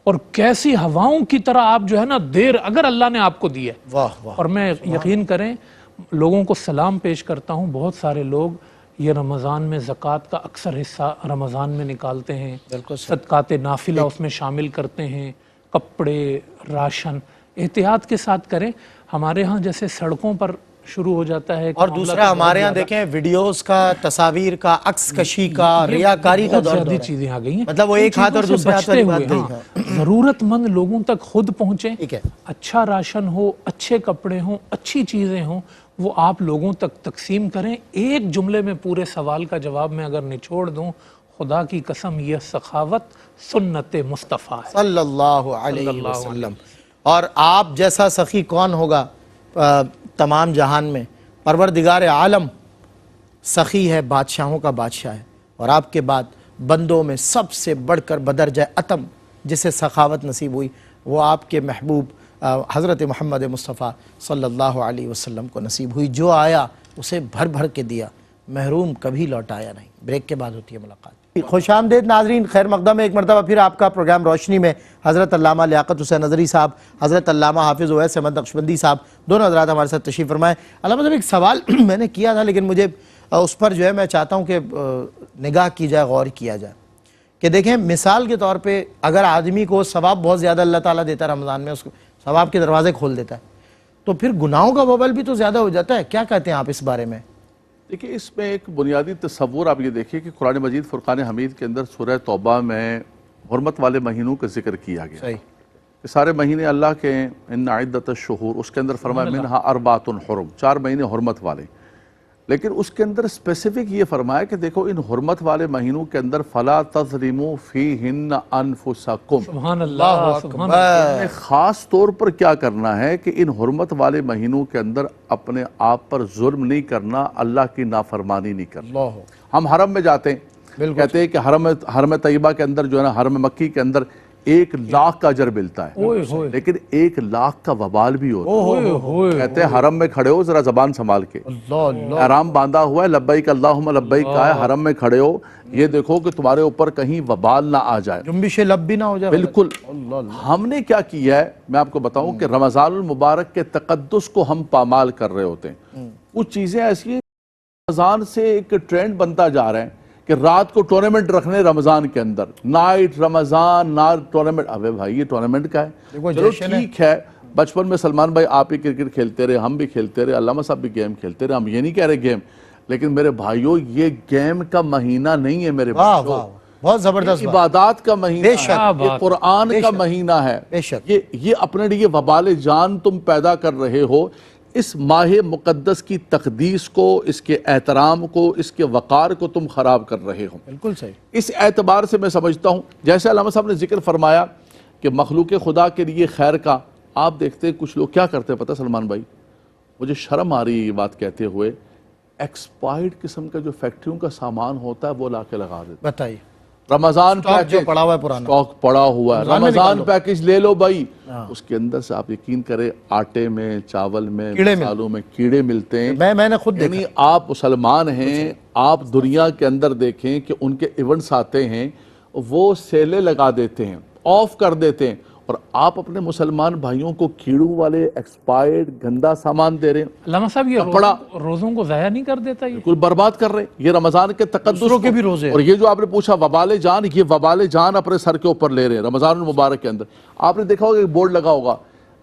اور کیسی ہواؤں کی طرح آپ جو ہے نا دیر اگر اللہ نے آپ کو دی ہے۔ واہ واہ۔ اور میں یقین کریں لوگوں کو سلام پیش کرتا ہوں، بہت سارے لوگ یہ رمضان میں زکوٰۃ کا اکثر حصہ رمضان میں نکالتے ہیں، صدقات نافلہ اس میں شامل کرتے ہیں، کپڑے، راشن، احتیاط کے ساتھ کریں۔ ہمارے ہاں جیسے سڑکوں پر شروع ہو جاتا ہے، اور دوسرا ہمارے ہاں دیکھیں ویڈیوز کا، تصاویر کا، عکس کشی کا، ریاکاری کا دور زیادہ چیزیں آ گئی ہیں، مطلب وہ ایک ہاتھ اور دوسرے ہاتھ والی بات ہوئے نہیں۔ ضرورت مند لوگوں تک خود پہنچیں، ٹھیک ہے، اچھا راشن ہو، اچھے کپڑے ہوں، اچھی چیزیں ہوں، وہ آپ لوگوں تک تقسیم کریں۔ ایک جملے میں پورے سوال کا جواب میں اگر نچوڑ دوں، خدا کی قسم یہ سخاوت سنت مصطفیٰ ہے صلی اللہ علیہ وسلم۔ اور آپ جیسا سخی کون ہوگا تمام جہان میں؟ پروردگار عالم سخی ہے، بادشاہوں کا بادشاہ ہے، اور آپ کے بعد بندوں میں سب سے بڑھ کر بدرجہ اتم جسے سخاوت نصیب ہوئی وہ آپ کے محبوب حضرت محمد مصطفیٰ صلی اللہ علیہ وسلم کو نصیب ہوئی۔ جو آیا اسے بھر بھر کے دیا، محروم کبھی لوٹایا نہیں۔ بریک کے بعد ہوتی ہے ملاقات۔ خوش آمدید ناظرین، خیر مقدم ہے ایک مرتبہ پھر آپ کا پروگرام روشنی میں۔ حضرت علامہ لیاقت حسین نظری صاحب، حضرت علامہ حافظ اویس احمد نقشبندی صاحب، دونوں حضرات ہمارے ساتھ تشریف فرمائیں۔ علامہ صاحب ایک سوال میں نے کیا تھا لیکن مجھے اس پر جو ہے میں چاہتا ہوں کہ نگاہ کی جائے، غور کیا جائے کہ دیکھیں مثال کے طور پہ اگر آدمی کو ثواب بہت زیادہ اللہ تعالیٰ دیتا ہے رمضان میں، اس کو ثواب کے دروازے کھول دیتا ہے، تو پھر گناہوں کا وبال بھی تو زیادہ ہو جاتا ہے۔ کیا کہتے ہیں آپ اس بارے میں؟ دیکھیے اس میں ایک بنیادی تصور آپ یہ دیکھیے کہ قرآن مجید فرقان حمید کے اندر سورہ توبہ میں حرمت والے مہینوں کا ذکر کیا گیا۔ صحیح۔ کہ سارے مہینے اللہ کے ہیں، ان عدت الشہور، اس کے اندر فرمایا منہا اربعۃ حرم، 4 مہینے حرمت والے، لیکن اس کے اندر اسپیسیفک یہ فرمایا کہ دیکھو ان حرمت والے مہینوں کے اندر فلا تظلموا فیہن انفسکم، سبحان اللہ، سبحان اللہ۔ نے خاص طور پر کیا کرنا ہے کہ ان حرمت والے مہینوں کے اندر اپنے آپ پر ظلم نہیں کرنا، اللہ کی نافرمانی نہیں کرنا۔ ہم حرم میں جاتے ہیں، کہتے ہیں کہ حرم طیبہ کے اندر جو ہے نا، حرم مکی کے اندر 1,00,000 کا اجر ملتا ہے، لیکن 1,00,000 کا وبال بھی ہوتا ہے۔ کہتے ہیں حرم میں کھڑے ہو، ذرا زبان سنبھال کے، احرام باندھا ہوا ہے، لبیک اللہم لبیک کا ہے، حرم میں کھڑے ہو، یہ دیکھو کہ تمہارے اوپر کہیں وبال نہ آ جائے، جنبش لب بھی نہ ہو جائے۔ بالکل۔ ہم نے کیا کیا ہے، میں آپ کو بتاؤں کہ رمضان المبارک کے تقدس کو ہم پامال کر رہے ہوتے ہیں۔ کچھ چیزیں ایسی ہیں، رمضان سے ایک ٹرینڈ بنتا جا رہا ہے کہ رات کو ٹورنامنٹ رکھنے رمضان کے اندر، نائٹ رمضان نائٹ ٹورنامنٹ۔ ابے بھائی یہ ٹورنامنٹ کا ہے، چلو ٹھیک ہے، بچپن میں سلمان بھائی آپ ہی کرکٹ کھیلتے رہے، ہم بھی کھیلتے رہے، علامہ صاحب بھی گیم کھیلتے رہے، ہم یہ نہیں کہہ رہے گیم، لیکن میرے بھائیوں یہ گیم کا مہینہ نہیں ہے میرے بھائیوں، بہت زبردست عبادات کا مہینہ ہے، یہ قرآن کا مہینہ ہے۔ یہ اپنے لیے وبال جان تم پیدا کر رہے ہو، اس ماہ مقدس کی تقدیس کو، اس کے احترام کو، اس کے وقار کو تم خراب کر رہے ہو۔ بالکل صحیح۔ اس اعتبار سے میں سمجھتا ہوں، جیسے علامہ صاحب نے ذکر فرمایا کہ مخلوق خدا کے لیے خیر کا، آپ دیکھتے ہیں کچھ لوگ کیا کرتے ہیں پتہ سلمان بھائی، مجھے شرم آ رہی ہے یہ بات کہتے ہوئے، ایکسپائرڈ قسم کا جو فیکٹریوں کا سامان ہوتا ہے وہ لا کے لگا دیتے ہیں۔ بتائیے رمضان جو پڑا ہوا ہے پرانا، اسٹاک پڑا ہوا ہے، رمضان پیکج لے لو بھائی، اس کے اندر سے آپ یقین کریں آٹے میں، چاول میں، مسالوں میں کیڑے ملتے ہیں۔ میں نے خود دیکھا۔ یعنی آپ مسلمان ہیں، آپ دنیا کے اندر دیکھیں کہ ان کے ایونٹس آتے ہیں، وہ سیلیں لگا دیتے ہیں، آف کر دیتے ہیں، اور آپ اپنے مسلمان بھائیوں کو کیڑوں والے ایکسپائرڈ گندا سامان دے رہے ہیں۔ علامہ صاحب یہ روزوں کو ضائع نہیں کر دیتا؟ یہ بالکل برباد کر رہے ہیں، یہ رمضان کے تقدس کے بھی روزے، اور یہ جو آپ نے پوچھا وبال جان، یہ وبال جان اپنے سر کے اوپر لے رہے ہیں رمضان المبارک کے اندر۔ آپ نے دیکھا ہوگا ایک بورڈ لگا ہوگا،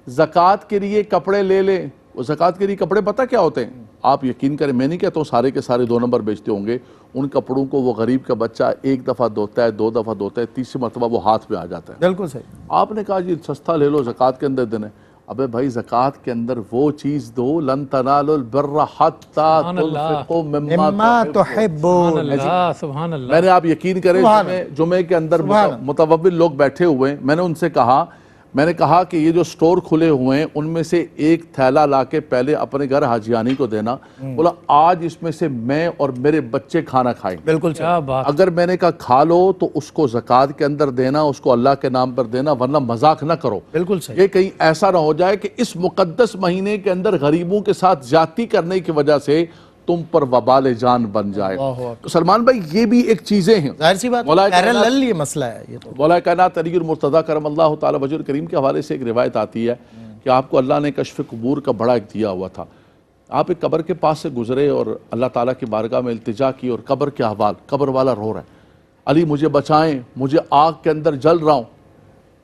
زکوٰۃ کے لیے کپڑے لے لیں۔ وہ زکوٰۃ کے لیے کپڑے پتہ کیا ہوتے ہیں؟ آپ یقین کریں، میں نہیں کہتا ہوں سارے کے سارے 2 نمبر بیچتے ہوں گے، ان کپڑوں کو وہ غریب کا بچہ 1 دفعہ دھوتا ہے، 2 دفعہ دھوتا ہے، تیسری مرتبہ وہ ہاتھ پہ آ جاتا ہے۔ بالکل صحیح۔ آپ نے کہا جی سستا لے لو، زکوٰۃ کے اندر دینا ہے۔ ابے بھائی زکوٰۃ کے اندر وہ چیز دو، لن تنالوا البر حتی تنفقوا مما تحبون۔ سبحان اللہ۔ میں نے آپ یقین کریں جمعے کے اندر متوول لوگ بیٹھے ہوئے ہیں، میں نے ان سے کہا، میں نے کہا کہ یہ جو سٹور کھلے ہوئے ہیں ان میں سے ایک تھیلا لا کے پہلے اپنے گھر حاجیانی کو دینا، بولا آج اس میں سے میں اور میرے بچے کھانا کھائیں۔ بالکل کیا بات۔ اگر میں نے کہا کھا لو تو اس کو زکوٰۃ کے اندر دینا، اس کو اللہ کے نام پر دینا، ورنہ مذاق نہ کرو۔ بالکل صحیح۔ یہ کہیں ایسا نہ ہو جائے کہ اس مقدس مہینے کے اندر غریبوں کے ساتھ زیادتی کرنے کی وجہ سے تم پر وبال جان بن جائے۔ تو سلمان بھائی یہ بھی ایک چیزیں ہیں، ظاہر سی بات پیرالل یہ مسئلہ ہے۔ یہ تو مولا کائنات علی المرتضیٰ کرم اللہ تعالی وجہ الکریم کے حوالے سے ایک روایت آتی ہے کہ آپ کو اللہ نے کشف قبور کا بڑا ایک دیا ہوا تھا۔ آپ ایک قبر کے پاس سے گزرے اور اللہ تعالیٰ کی بارگاہ میں التجا کی، اور قبر کے احوال، قبر والا رو رہا ہے، علی مجھے بچائیں، مجھے آگ کے اندر جل رہا ہوں۔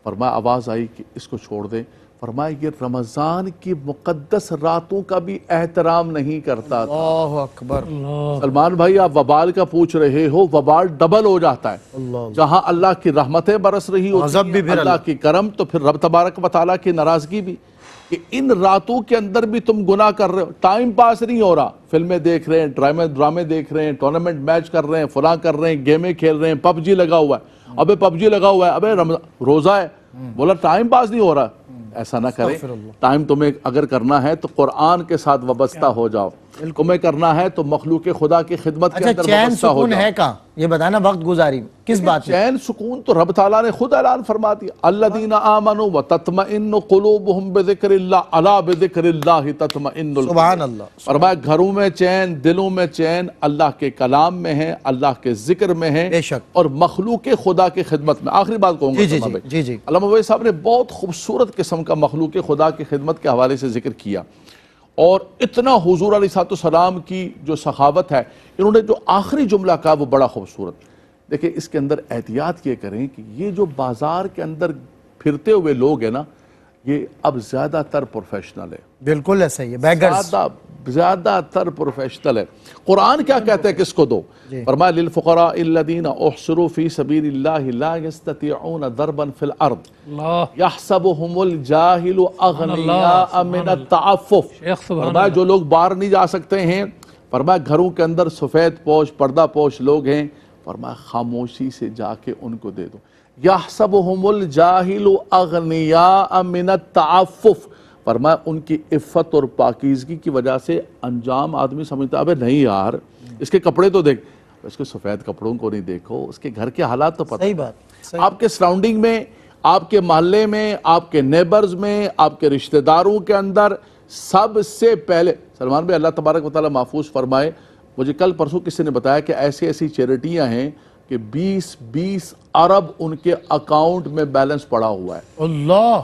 فرمایا آواز آئی کہ اس کو چھوڑ دیں۔ فرمایا یہ رمضان کی مقدس راتوں کا بھی احترام نہیں کرتا تھا۔ اللہ اکبر۔ سلمان بھائی آپ وبال کا پوچھ رہے ہو، وبال ڈبل ہو جاتا ہے۔ جہاں اللہ کی رحمتیں برس رہی ہوتی ہیں، اللہ کی کرم، تو پھر رب تبارک و تعالیٰ کی ناراضگی بھی، کہ ان راتوں کے اندر بھی تم گناہ کر رہے ہو، ٹائم پاس نہیں ہو رہا، فلمیں دیکھ رہے ہیں، ڈرامے دیکھ رہے ہیں، ٹورنامنٹ میچ کر رہے ہیں، فلاں کر رہے ہیں، گیمیں کھیل رہے ہیں، پب جی لگا ہوا ہے، ابے پب جی لگا ہوا ہے، ابے روزہ ہے، بولا ٹائم پاس نہیں ہو رہا۔ ایسا نہ کریں، ٹائم تمہیں اگر کرنا ہے تو قرآن کے ساتھ وابستہ ہو جاؤ۔ تمہیں کرنا ہے تو مخلوق خدا کی خدمت کے اچھا اندر چین وابستہ ہو سکون جاؤ۔ ہے کہاں یہ بتانا وقت گزاری میں کس بات میں؟ چین سکون تو رب تعالیٰ نے خود اعلان فرما دیا، الذین آمنوا وتطمئن قلوبہم بذکر اللہ الا بذکر اللہ تطمئن القلوب۔ سبحان اللہ۔ فرمایا گھروں میں چین، دلوں میں چین اللہ کے کلام میں ہے، اللہ کے ذکر میں ہے، بے شک۔ اور مخلوق خدا کی خدمت میں۔ آخری بات کہوں گا جی جی علامہ جی بھائی، جی جی علامہ بھائی صاحب نے بہت خوبصورت قسم کا مخلوق خدا کی خدمت کے حوالے سے ذکر کیا، اور اتنا حضور علیہ السلام کی جو سخاوت ہے، انہوں نے جو آخری جملہ کہا وہ بڑا خوبصورت۔ دیکھیں اس کے اندر احتیاط یہ کریں کہ یہ جو بازار کے اندر پھرتے ہوئے لوگ ہیں نا، یہ اب زیادہ تر پروفیشنل ہے، بالکل ایسا ہی ہے، بیگرز۔ زیادہ تر پروفیشنل ہے۔ قرآن کیا کہتا ہے کس کو دو؟ فرمایا للفقراء الذین احصروا فی سبیل اللہ لا یستطیعون ضربا فی الارض اللہ یحسبهم الجاہل اغنیاء من التعفف۔ شیخ سبحان فرمایا جو لوگ باہر نہیں جا سکتے ہیں، فرمایا گھروں کے اندر سفید پوش پردہ پوش لوگ ہیں، فرمایا خاموشی سے جا کے ان کو دے دو۔ یحسبهم الجاہل اغنیاء من التعفف، فرمایا ان کی عفت اور پاکیزگی کی وجہ سے انجام آدمی سمجھتا ہے ابے نہیں یار اس کے کپڑے تو دیکھ، اس کے سفید کپڑوں کو نہیں دیکھو، اس کے گھر کے حالات تو پتہ۔ صحیح بات۔ آپ کے سراؤنڈنگ میں، آپ کے محلے میں، آپ کے نیبرز میں، آپ کے رشتہ داروں کے اندر سب سے پہلے سلمان بھائی اللہ تبارک و تعالیٰ محفوظ فرمائے، مجھے کل پرسوں کسی نے بتایا کہ ایسی ایسی چیریٹیاں ہیں کہ 20 ارب ان کے اکاؤنٹ میں بیلنس پڑا ہوا ہے۔ اللہ،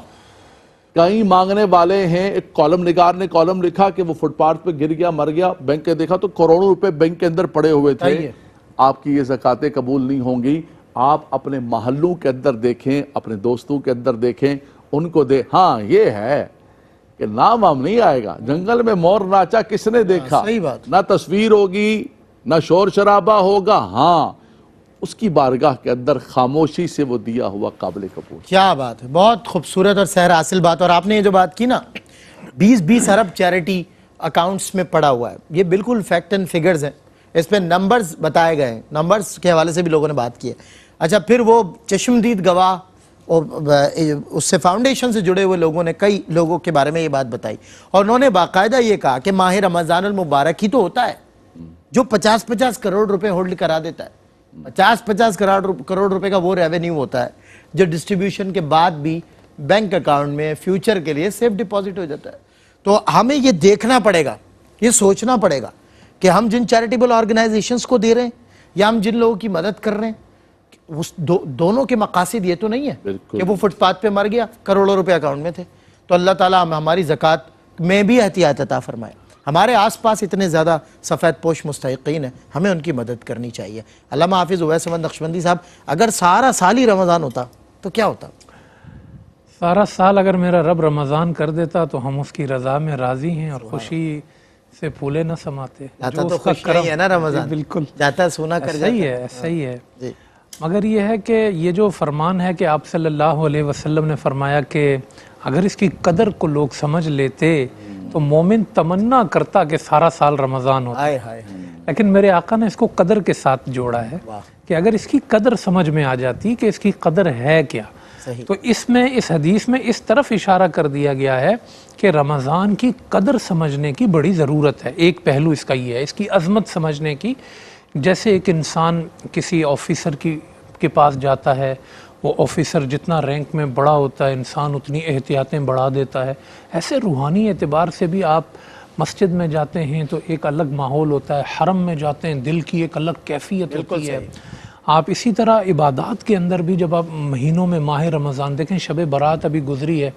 کئی مانگنے والے ہیں، ایک کالم نگار نے کالم لکھا کہ وہ فٹ پاتھ پہ گر گیا مر گیا، بینک کے دیکھا تو کروڑوں روپے بینک کے اندر پڑے ہوئے تھے۔ صحیح ہے۔ آپ کی یہ زکاتیں قبول نہیں ہوں گی، آپ اپنے محلوں کے اندر دیکھیں، اپنے دوستوں کے اندر دیکھیں، ان کو دے۔ ہاں یہ ہے کہ نام ہم نہیں آئے گا، جنگل میں مور ناچا کس نے دیکھا، صحیح بات۔ نہ تصویر ہوگی نہ شور شرابہ ہوگا، ہاں اس کی بارگاہ کے اندر خاموشی سے وہ دیا ہوا قابل قبول۔ کیا بات ہے، بہت خوبصورت اور سحر حاصل بات۔ اور آپ نے یہ جو بات کی نا 20 ارب چیریٹی اکاؤنٹس میں پڑا ہوا ہے، یہ بالکل فیکٹ اینڈ فگرز ہیں، اس پہ نمبرز بتائے گئے ہیں، نمبرز کے حوالے سے بھی لوگوں نے بات کی ہے۔ اچھا پھر وہ چشمدید گواہ اور اس سے فاؤنڈیشن سے جڑے ہوئے لوگوں نے کئی لوگوں کے بارے میں یہ بات بتائی، اور انہوں نے باقاعدہ یہ کہا کہ ماہ رمضان المبارک ہی تو ہوتا ہے جو 50 کروڑ روپے ہولڈ کرا دیتا ہے۔ 50 کروڑ روپے کا وہ ریونیو ہوتا ہے جو ڈسٹریبیوشن کے بعد بھی بینک اکاؤنٹ میں فیوچر کے لیے سیف ڈپازٹ ہو جاتا ہے۔ تو ہمیں یہ دیکھنا پڑے گا، یہ سوچنا پڑے گا کہ ہم جن چیریٹیبل آرگنائزیشنز کو دے رہے ہیں یا ہم جن لوگوں کی مدد کر رہے ہیں، اس دونوں کے مقاصد یہ تو نہیں ہے کہ وہ فٹ پاتھ پہ مر گیا کروڑوں روپے اکاؤنٹ میں تھے۔ تو اللہ تعالیٰ ہماری زکوٰۃ میں بھی احتیاط عطا فرمائے۔ ہمارے آس پاس اتنے زیادہ سفید پوش مستحقین ہیں، ہمیں ان کی مدد کرنی چاہیے۔ علامہ حافظ اویس احمد نقشبندی صاحب، اگر سارا سال ہی رمضان ہوتا تو کیا ہوتا؟ سارا سال اگر میرا رب رمضان کر دیتا تو ہم اس کی رضا میں راضی ہیں اور خوشی سے پھولے نہ سماتے۔ جاتا تو خوش نہیں ہے نا رمضان، بالکل جاتا سونا کر جاتا۔ صحیح ہے، صحیح ہے۔ جی مگر یہ ہے کہ یہ جو فرمان ہے کہ آپ صلی اللہ علیہ وسلم نے فرمایا کہ اگر اس کی قدر کو لوگ سمجھ لیتے تو مومن تمنا کرتا کہ سارا سال رمضان ہوتا، ہائے ہائے، لیکن میرے آقا نے اس کو قدر کے ساتھ جوڑا ہے کہ اگر اس کی قدر سمجھ میں آ جاتی کہ اس کی قدر ہے کیا، تو اس میں اس حدیث میں اس طرف اشارہ کر دیا گیا ہے کہ رمضان کی قدر سمجھنے کی بڑی ضرورت ہے۔ ایک پہلو اس کا یہ ہے، اس کی عظمت سمجھنے کی۔ جیسے ایک انسان کسی آفیسر کے پاس جاتا ہے، وہ آفیسر جتنا رینک میں بڑا ہوتا ہے انسان اتنی احتیاطیں بڑھا دیتا ہے، ایسے روحانی اعتبار سے بھی آپ مسجد میں جاتے ہیں تو ایک الگ ماحول ہوتا ہے، حرم میں جاتے ہیں دل کی ایک الگ کیفیت ہوتی ہے۔ آپ اسی طرح عبادات کے اندر بھی جب آپ مہینوں میں ماہ رمضان دیکھیں، شب برات ابھی گزری ہے،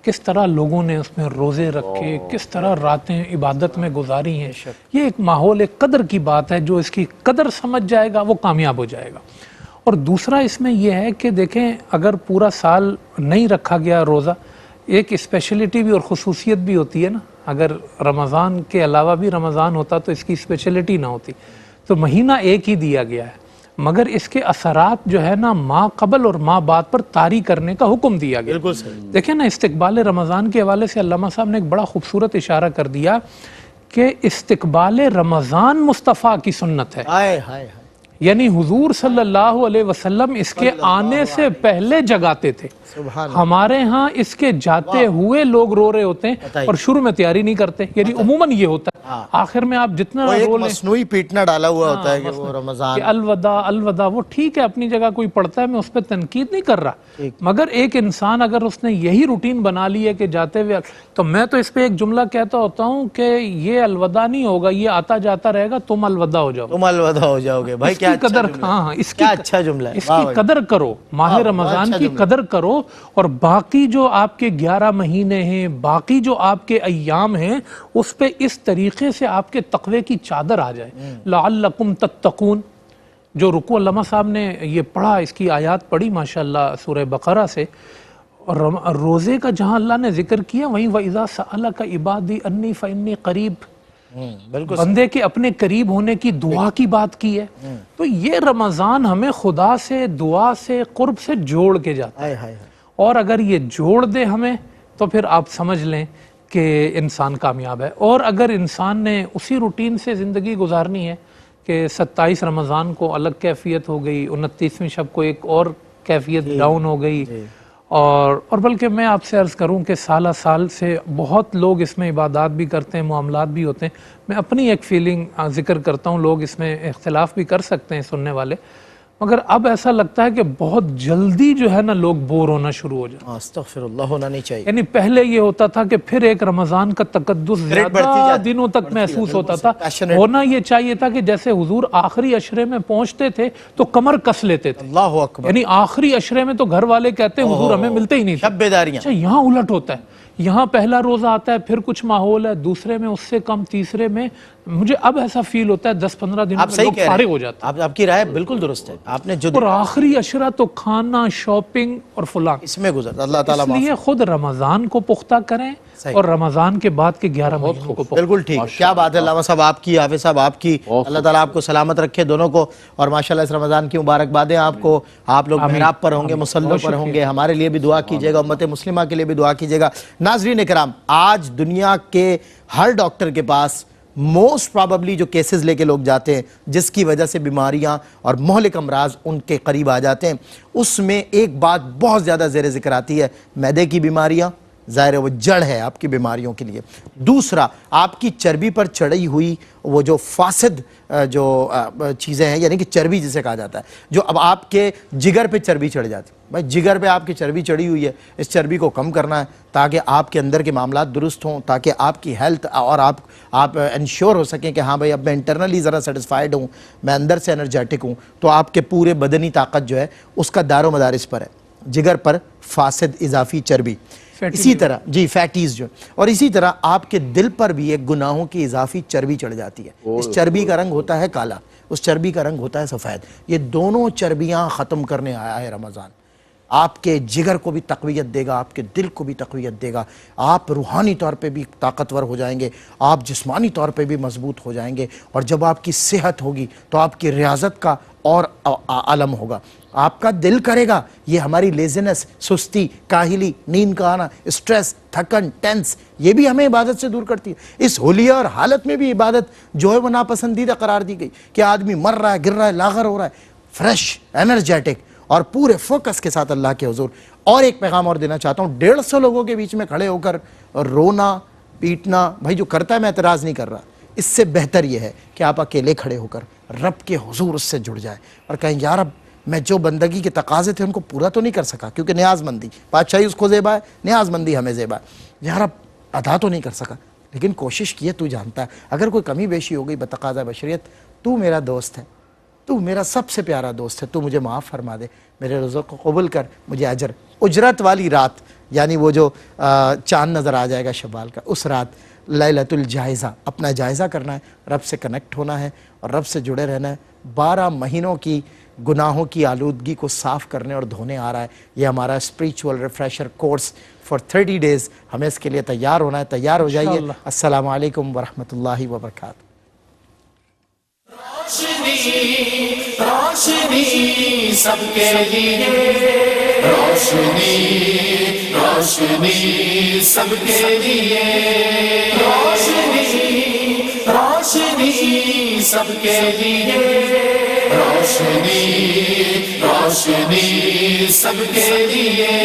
کس طرح لوگوں نے اس میں روزے رکھے، کس طرح راتیں عبادت میں گزاری ہیں۔ یہ ایک ماحول، ایک قدر کی بات ہے، جو اس کی قدر سمجھ جائے گا وہ کامیاب ہو جائے گا۔ اور دوسرا اس میں یہ ہے کہ دیکھیں اگر پورا سال نہیں رکھا گیا روزہ، ایک اسپیشلٹی بھی اور خصوصیت بھی ہوتی ہے نا، اگر رمضان کے علاوہ بھی رمضان ہوتا تو اس کی اسپیشلٹی نہ ہوتی۔ تو مہینہ ایک ہی دیا گیا ہے، مگر اس کے اثرات جو ہے نا ماں قبل اور ماں بعد پر طاری کرنے کا حکم دیا گیا۔ بالکل صحیح۔ دیکھیں نا، استقبال رمضان کے حوالے سے علامہ صاحب نے ایک بڑا خوبصورت اشارہ کر دیا کہ استقبال رمضان مصطفیٰ کی سنت ہے۔ ہائے ہائے ہائے، یعنی حضور صلی اللہ علیہ وسلم اس کے آنے سے پہلے جگاتے تھے. ہمارے ہاں اس کے جاتے ہوئے لوگ رو رہے ہوتے ہیں اور شروع میں تیاری نہیں کرتے. یعنی عموماً یہ ہوتا ہے آخر میں آپ جتنا رو لیں مصنوعی پیٹنا ڈالا ہوا ہوتا ہے کہ وہ رمضان کہ الوداع الوداع، وہ ٹھیک ہے اپنی جگہ کوئی پڑھتا ہے، میں اس پہ تنقید نہیں کر رہا، مگر ایک انسان اگر اس نے یہی روٹین بنا لی ہے کہ جاتے ہوئے، تو میں تو اس پہ ایک جملہ کہتا ہوتا ہوں کہ یہ الوداع نہیں ہوگا، یہ آتا جاتا رہے گا، تم الوداع ہو جاؤ، تم الوداع ہو جاؤ گے. بھائی کیا قدر، ہاں اس کی اچھا جملہ ہے. اس کی قدر کرو، ماہ رمضان کی قدر کرو، اور باقی جو آپ کے 11 مہینے ہیں، باقی جو آپ کے ایام ہیں، اس پہ اس طریقے سے آپ کے تقوی کی چادر آ جائے. لعلکم تتقون، جو رکوع علامہ صاحب نے یہ پڑھا، اس کی آیات پڑھی ماشاءاللہ سورہ بقرہ سے، اور روزے کا جہاں اللہ نے ذکر کیا وہیں وَإِذَا سَأَلَكَ عِبَادِي عَنِّي فَإِنِّي قَرِيب، بالکل بندے کے اپنے قریب ہونے کی دعا کی بات کی ہے. تو یہ رمضان ہمیں خدا سے، دعا سے، قرب سے جوڑ کے جاتا ہے، اور اگر یہ جوڑ دے ہمیں تو پھر آپ سمجھ لیں کہ انسان کامیاب ہے. اور اگر انسان نے اسی روٹین سے زندگی گزارنی ہے کہ 27 رمضان کو الگ کیفیت ہو گئی، 29ویں شب کو ایک اور کیفیت ڈاؤن ہو گئی، اور بلکہ میں آپ سے عرض کروں کہ سالہ سال سے بہت لوگ اس میں عبادات بھی کرتے ہیں، معاملات بھی ہوتے ہیں. میں اپنی ایک فیلنگ ذکر کرتا ہوں، لوگ اس میں اختلاف بھی کر سکتے ہیں سننے والے، مگر اب ایسا لگتا ہے کہ بہت جلدی جو ہے نا لوگ بور ہونا شروع ہو جائیں. استغفر اللہ، ہونا نہیں چاہیے. یعنی پہلے یہ ہوتا تھا کہ پھر ایک رمضان کا تقدس زیادہ دنوں تک محسوس ہوتا تھا. ہونا یہ چاہیے تھا کہ جیسے حضور آخری عشرے میں پہنچتے تھے تو کمر کس لیتے تھے. اللہ اکبر. یعنی آخری عشرے میں تو گھر والے کہتے ہیں حضور ہمیں ملتے ہی نہیں تھے. شب بیداریاں. اچھا یہاں الٹ ہوتا ہے، یہاں پہلا روزہ آتا ہے، پھر کچھ ماحول ہے، دوسرے میں اس سے کم، تیسرے میں مجھے اب ایسا فیل ہوتا ہے 10-15 دنوں میں لوگ فارغ ہو جاتے ہیں. آپ کی رائے بالکل درست ہے. آپ نے جو اور آخری عشرہ تو کھانا، شاپنگ اور فلاں اس میں گزرتا. اللہ تعالیٰ اس لیے خود رمضان کو پختہ کریں اور رمضان کے بعد کے 11 مہینوں کو پختہ. بالکل ٹھیک. کیا بات ہے علامہ صاحب آپ کی، حافظ صاحب آپ کی. اللہ تعالیٰ آپ کو سلامت رکھے دونوں کو، اور ماشاءاللہ اس رمضان کی مبارکبادیں آپ کو. آپ لوگ محراب پر ہوں گے، مصلوں پر ہوں گے، ہمارے لیے بھی دعا کیجیے گا، امت مسلمہ کے لیے بھی دعا کیجیے گا. ناظرین کرام، آج دنیا کے ہر ڈاکٹر کے پاس موسٹ پراببلی جو کیسز لے کے لوگ جاتے ہیں، جس کی وجہ سے بیماریاں اور مہلک امراض ان کے قریب آ جاتے ہیں، اس میں ایک بات بہت زیادہ زیر ذکر آتی ہے، معدے کی بیماریاں. ظاہر ہے وہ جڑ ہے آپ کی بیماریوں کے لیے. دوسرا، آپ کی چربی پر چڑھی ہوئی وہ جو فاسد جو چیزیں ہیں، یعنی کہ چربی جسے کہا جاتا ہے، جو اب آپ کے جگر پہ چربی چڑھ جاتی ہے. بھائی جگر پہ آپ کی چربی چڑھی ہوئی ہے، اس چربی کو کم کرنا ہے تاکہ آپ کے اندر کے معاملات درست ہوں، تاکہ آپ کی ہیلتھ اور آپ انشور ہو سکیں کہ ہاں بھائی اب میں انٹرنلی ذرا سیٹسفائیڈ ہوں، میں اندر سے انرجیٹک ہوں. تو آپ کے پورے بدنی طاقت جو ہے اس کا دار و مدار اس پر ہے، جگر پر فاسد اضافی چربی. اسی طرح جی فیٹیز جو، اور اسی طرح آپ کے دل پر بھی ایک گناہوں کی اضافی چربی چڑھ جاتی ہے. اس چربی کا رنگ ہوتا ہے کالا، اس چربی کا رنگ ہوتا ہے سفید. یہ دونوں چربیاں ختم کرنے آیا ہے رمضان. آپ کے جگر کو بھی تقویت دے گا، آپ کے دل کو بھی تقویت دے گا، آپ روحانی طور پہ بھی طاقتور ہو جائیں گے، آپ جسمانی طور پہ بھی مضبوط ہو جائیں گے. اور جب آپ کی صحت ہوگی تو آپ کی ریاضت کا اور عالم ہوگا. آپ کا دل کرے گا، یہ ہماری لیزینس، سستی، کاہلی، نیند کا آنا، اسٹریس، تھکن، ٹینس، یہ بھی ہمیں عبادت سے دور کرتی ہے. اس حلیہ اور حالت میں بھی عبادت جو ہے وہ ناپسندیدہ قرار دی گئی کہ آدمی مر رہا ہے، گر رہا ہے، لاغر ہو رہا ہے، فریش، انرجیٹک اور پورے فوکس کے ساتھ اللہ کے حضور. اور ایک پیغام اور دینا چاہتا ہوں، 150 لوگوں کے بیچ میں کھڑے ہو کر رونا پیٹنا، بھائی جو کرتا ہے میں اعتراض نہیں کر رہا، اس سے بہتر یہ ہے کہ آپ اکیلے کھڑے ہو کر رب کے حضور اس سے جڑ جائیں اور کہیں یا رب میں جو بندگی کے تقاضے تھے ان کو پورا تو نہیں کر سکا، کیونکہ نیاز مندی، بادشاہی اس کو زیبا ہے، نیاز مندی ہمیں زیبا ہے. یا رب ادا تو نہیں کر سکا لیکن کوشش کی ہے، تو جانتا ہے اگر کوئی کمی بیشی ہو گئی بتقاضا بشریت، تو میرا دوست ہے، تو میرا سب سے پیارا دوست ہے، تو مجھے معاف فرما دے، میرے روزوں کو قبول کر، مجھے اجرت والی رات، یعنی وہ جو چاند نظر آ جائے گا شوال کا، اس رات لیلۃ الجائزہ، اپنا جائزہ کرنا ہے، رب سے کنیکٹ ہونا ہے اور رب سے جڑے رہنا ہے. 12 مہینوں کی گناہوں کی آلودگی کو صاف کرنے اور دھونے آ رہا ہے. یہ ہمارا spiritual refresher course for 30 days، ہمیں اس کے لیے تیار ہونا ہے. تیار ہو جائیے. السلام علیکم ورحمۃ اللہ وبرکاتہ. روشنی سب کے لیے، روشنی روشنی سب کے لیے، روشنی روشنی سب کے لیے. روشنی روشنی سب کے لیے